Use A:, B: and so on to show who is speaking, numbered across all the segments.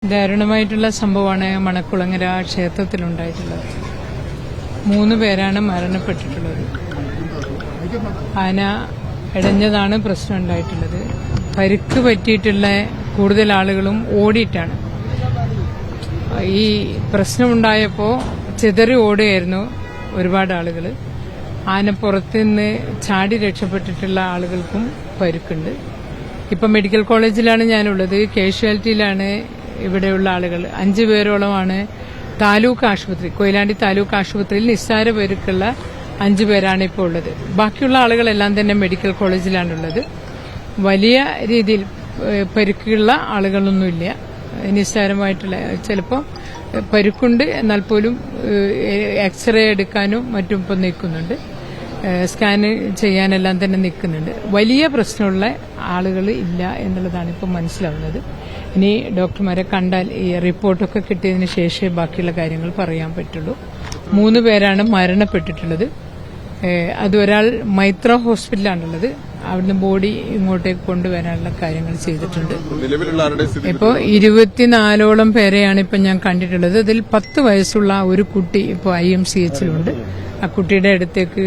A: ദാരുണമായിട്ടുള്ള സംഭവമാണ് മണക്കുളങ്ങര ക്ഷേത്രത്തിലുണ്ടായിട്ടുള്ളത്. 3 പേരാണ് മരണപ്പെട്ടിട്ടുള്ളത്. ആന ഇടഞ്ഞതാണ് പ്രശ്നം ഉണ്ടായിട്ടുള്ളത്. പരിക്ക് പറ്റിയിട്ടുള്ള കൂടുതൽ ആളുകളും ഓടിയിട്ടാണ്. ഈ പ്രശ്നമുണ്ടായപ്പോൾ ചിതറി ഓടുകയായിരുന്നു ഒരുപാട് ആളുകൾ. ആന പുറത്തുനിന്ന് ചാടി രക്ഷപ്പെട്ടിട്ടുള്ള ആളുകൾക്കും പരുക്കുണ്ട്. ഇപ്പം മെഡിക്കൽ കോളേജിലാണ് ഞാനുള്ളത്. കാഷ്വാലിറ്റിയിലാണ് ഇവിടെയുള്ള ആളുകൾ. 5 പേരോളമാണ് താലൂക്ക് ആശുപത്രി, കൊയിലാണ്ടി താലൂക്ക് ആശുപത്രിയിൽ നിസ്സാര പരുക്കുള്ള 5 പേരാണ് ഇപ്പോൾ ഉള്ളത്. ബാക്കിയുള്ള ആളുകളെല്ലാം തന്നെ മെഡിക്കൽ കോളേജിലാണുള്ളത്. വലിയ രീതിയിൽ പരുക്കുള്ള ആളുകളൊന്നുമില്ല. നിസ്സാരമായിട്ടുള്ള ചിലപ്പോൾ പരുക്കുണ്ട്, എന്നാൽ പോലും എക്സ്റേ എടുക്കാനും മറ്റും ഇപ്പം നിൽക്കുന്നുണ്ട്. സ്കാൻ ചെയ്യാനെല്ലാം തന്നെ നിൽക്കുന്നുണ്ട്. വലിയ പ്രശ്നമുള്ള ആളുകൾ ഇല്ല എന്നുള്ളതാണ് ഇപ്പം മനസ്സിലാവുന്നത്. ഇനി ഡോക്ടർമാരെ കണ്ടാൽ ഈ റിപ്പോർട്ടൊക്കെ കിട്ടിയതിന് ശേഷമേ ബാക്കിയുള്ള കാര്യങ്ങൾ പറയാൻ പറ്റുള്ളൂ. 3 പേരാണ് മരണപ്പെട്ടിട്ടുള്ളത്. അത് ഒരാൾ മൈത്ര ഹോസ്പിറ്റലാണുള്ളത്. അവിടുന്ന് ബോഡി ഇങ്ങോട്ടേക്ക് കൊണ്ടുവരാനുള്ള കാര്യങ്ങൾ ചെയ്തിട്ടുണ്ട്. ഇപ്പോൾ 24ഓളം പേരെയാണ് ഇപ്പം ഞാൻ കണ്ടിട്ടുള്ളത്. അതിൽ 10 വയസ്സുള്ള ഒരു കുട്ടി ഇപ്പോൾ IMCHലുണ്ട്. ആ കുട്ടിയുടെ അടുത്തേക്ക്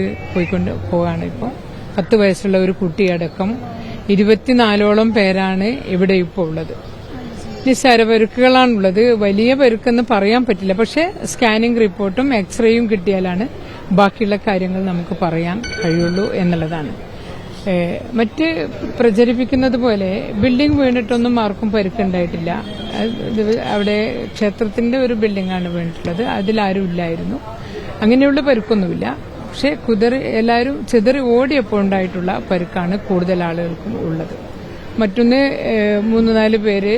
A: പോവാണ് ഇപ്പോൾ. 10 വയസ്സുള്ള ഒരു കുട്ടിയടക്കം 24ഓളം പേരാണ് ഇവിടെ ഇപ്പോൾ ഉള്ളത്. നിസ്സാര പരുക്കുകളാണുള്ളത്. വലിയ പരുക്കെന്ന് പറയാൻ പറ്റില്ല. പക്ഷേ സ്കാനിംഗ് റിപ്പോർട്ടും എക്സ്റേയും കിട്ടിയാലാണ് ബാക്കിയുള്ള കാര്യങ്ങൾ നമുക്ക് പറയാൻ കഴിയുള്ളൂ എന്നുള്ളതാണ്. മറ്റ് പ്രചരിപ്പിക്കുന്നത് പോലെ ബിൽഡിംഗ് വീണിട്ടൊന്നും ആർക്കും പരുക്കുണ്ടായിട്ടില്ല. അവിടെ ക്ഷേത്രത്തിന്റെ ഒരു ബിൽഡിംഗാണ് വീണിട്ടുള്ളത്. അതിലാരും ഇല്ലായിരുന്നു. അങ്ങനെയുള്ള പരുക്കൊന്നുമില്ല. പക്ഷെ എല്ലാവരും ചിതറി ഓടിയപ്പോൾ ഉണ്ടായിട്ടുള്ള പരുക്കാണ് കൂടുതൽ ആളുകൾക്കും ഉള്ളത്. മറ്റൊന്ന് 3-4 പേര്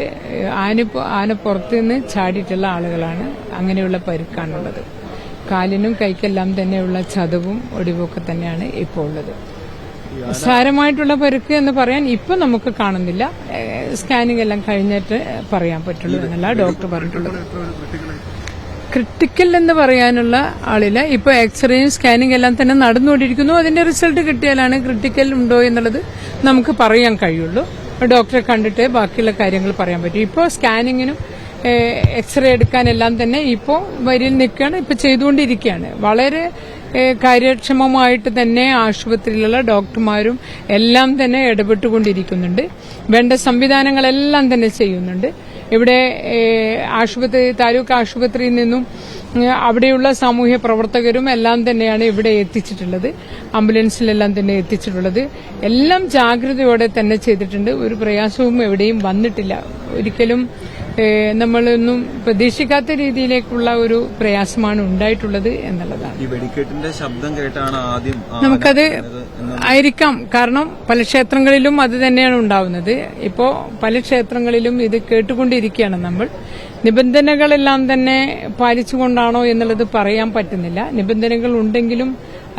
A: ആന പുറത്തുനിന്ന് ചാടിയിട്ടുള്ള ആളുകളാണ്. അങ്ങനെയുള്ള പരുക്കാണുള്ളത്. കാലിനും കൈക്കെല്ലാം തന്നെയുള്ള ചതവും ഒടിവൊക്കെ തന്നെയാണ് ഇപ്പോൾ ഉള്ളത്. സാരമായിട്ടുള്ള പരുക്ക് എന്ന് പറയാൻ ഇപ്പം നമുക്ക് കാണുന്നില്ല. സ്കാനിംഗ് എല്ലാം കഴിഞ്ഞിട്ട് പറയാൻ പറ്റുള്ളൂ എന്നല്ല ഡോക്ടർ പറഞ്ഞിട്ടുള്ളത്. ക്രിട്ടിക്കൽ എന്ന് പറയാനുള്ള ആളില്ല. ഇപ്പൊ എക്സ്റേയും സ്കാനിംഗ് എല്ലാം തന്നെ നടന്നുകൊണ്ടിരിക്കുന്നു. അതിന്റെ റിസൾട്ട് കിട്ടിയാലാണ് ക്രിട്ടിക്കൽ ഉണ്ടോ എന്നുള്ളത് നമുക്ക് പറയാൻ കഴിയുള്ളൂ. ഡോക്ടറെ കണ്ടിട്ട് ബാക്കിയുള്ള കാര്യങ്ങൾ പറയാൻ പറ്റും. ഇപ്പോൾ സ്കാനിങ്ങിനും എക്സ്റേ എടുക്കാനെല്ലാം തന്നെ ഇപ്പോൾ വരിയിൽ നിൽക്കുകയാണ്. ഇപ്പൊ ചെയ്തുകൊണ്ടിരിക്കുകയാണ്. വളരെ കാര്യക്ഷമമായിട്ട് തന്നെ ആശുപത്രിയിലുള്ള ഡോക്ടർമാരും എല്ലാം തന്നെ ഇടപെട്ടുകൊണ്ടിരിക്കുന്നുണ്ട്. വേണ്ട സംവിധാനങ്ങളെല്ലാം തന്നെ ചെയ്യുന്നുണ്ട്. ഇവിടെ താലൂക്ക് ആശുപത്രിയിൽ നിന്നും അവിടെയുള്ള സാമൂഹ്യ പ്രവർത്തകരും എല്ലാം തന്നെയാണ് ഇവിടെ എത്തിച്ചിട്ടുള്ളത്. ആംബുലൻസിലെല്ലാം തന്നെ എത്തിച്ചിട്ടുള്ളത്. എല്ലാം ജാഗ്രതയോടെ തന്നെ ചെയ്തിട്ടുണ്ട്. ഒരു പ്രയാസവും എവിടെയും വന്നിട്ടില്ല. ഒരിക്കലും നമ്മളൊന്നും പ്രതീക്ഷിക്കാത്ത രീതിയിലേക്കുള്ള ഒരു പ്രയാസമാണ് ഉണ്ടായിട്ടുള്ളത് എന്നുള്ളതാണ്.
B: ഈ വെടിക്കെട്ടിന്റെ ശബ്ദം കേട്ടാണ് ആദ്യം
A: നമുക്കത് ആയിരിക്കാം. കാരണം പല ക്ഷേത്രങ്ങളിലും അത് തന്നെയാണ് ഉണ്ടാവുന്നത്. ഇപ്പോ പല ക്ഷേത്രങ്ങളിലും ഇത് കേട്ടുകൊണ്ടിരിക്കുകയാണ് നമ്മൾ. നിബന്ധനകളെല്ലാം തന്നെ പാലിച്ചുകൊണ്ടാണോ എന്നുള്ളത് പറയാൻ പറ്റുന്നില്ല. നിബന്ധനകൾ ഉണ്ടെങ്കിലും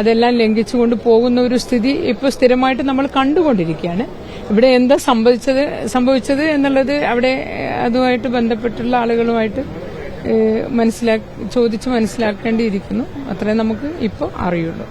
A: അതെല്ലാം ലംഘിച്ചുകൊണ്ട് പോകുന്ന ഒരു സ്ഥിതി ഇപ്പോൾ സ്ഥിരമായിട്ട് നമ്മൾ കണ്ടുകൊണ്ടിരിക്കുകയാണ്. ഇവിടെ എന്താ സംഭവിച്ചത് എന്നുള്ളത് അവിടെ അതുമായിട്ട് ബന്ധപ്പെട്ടുള്ള ആളുകളുമായിട്ട് ചോദിച്ച് മനസ്സിലാക്കേണ്ടിയിരിക്കുന്നു. അത്രേ നമുക്ക് ഇപ്പോൾ അറിയുള്ളൂ.